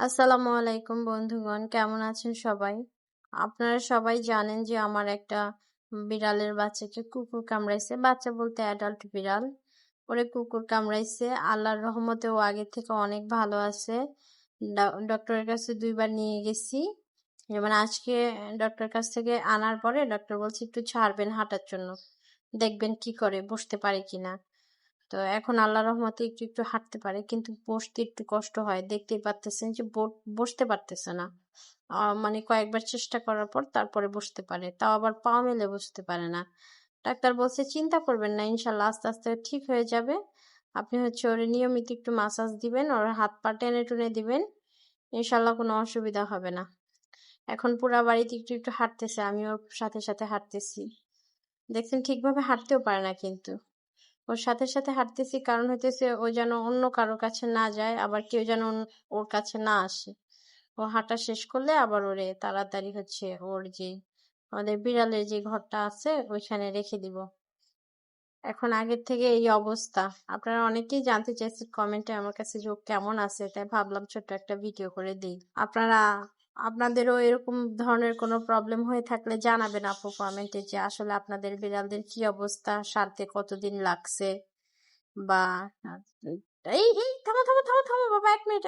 আসসালামু আলাইকুম বন্ধুগণ, কেমন আছেন সবাই? আপনারা সবাই জানেন যে আমার একটা বিড়ালের বাচ্চাকে কুকুর কামড়াইছে। বাচ্চা বলতে অ্যাডাল্ট বিড়াল। ওরে কুকুর কামড়াইছে। আল্লাহর রহমতে ও আগের থেকে অনেক ভালো আছে। ডক্টরের কাছে 2 বার নিয়ে গেছি। যেমন আজকে ডক্টরের কাছ থেকে আনার পরে ডক্টর বলছে একটু ছাড়বেন হাঁটার জন্য, দেখবেন কি করে, বসতে পারে কিনা। তো এখন আল্লাহর রহমতে একটু একটু হাঁটতে পারে, কিন্তু বসতে একটু কষ্ট হয়। দেখতেই পারতেছেন যে বসতে পারতেছে না। মানে কয়েকবার চেষ্টা করার পর তারপরে বসতে পারে, তাও আবার পা মেলে বসতে পারে না। ডাক্তার বলছে চিন্তা করবেন না, ইনশাল্লাহ আস্তে আস্তে ঠিক হয়ে যাবে। আপনি ওর নিয়মিত একটু মাসাজ দিবেন, ওর হাত পা টেনে টুনে দিবেন, ইনশাল্লাহ কোনো অসুবিধা হবে না। এখন পুরা বাড়িতে একটু একটু হাঁটতেছে, আমি ওর সাথে সাথে হাঁটতেছি। দেখছেন ঠিকভাবে হাঁটতেও পারে না, কিন্তু ওর সাথে সাথে হাঁটতেছি কারণ হইতেছে ও যেন অন্য কারো কাছে না যায়, আবার কেউ যেন ওর কাছে না আসে। ও হাঁটা শেষ করলে আবার ওরে তাড়াতাড়ি ওর যে আমাদের বিড়ালের যে ঘরটা আছে ওইখানে রেখে দিব। এখন আগের থেকে এই অবস্থা। আপনারা অনেকেই জানতে চাইছেন কমেন্টে আমার কাছে যে ও কেমন আছে, তাই ভাবলাম ছোট্ট একটা ভিডিও করে দিই। আপনাদেরও এরকম ধরনের কোনো প্রবলেম হয়ে থাকলে জানাবেন আপু কমেন্টে, যে আসলে আপনাদের বিড়ালদের কি অবস্থা, সারতে কতদিন লাগছে, বা এই এই থামো থামো থামো থামো বাবা, 1 মিনিট।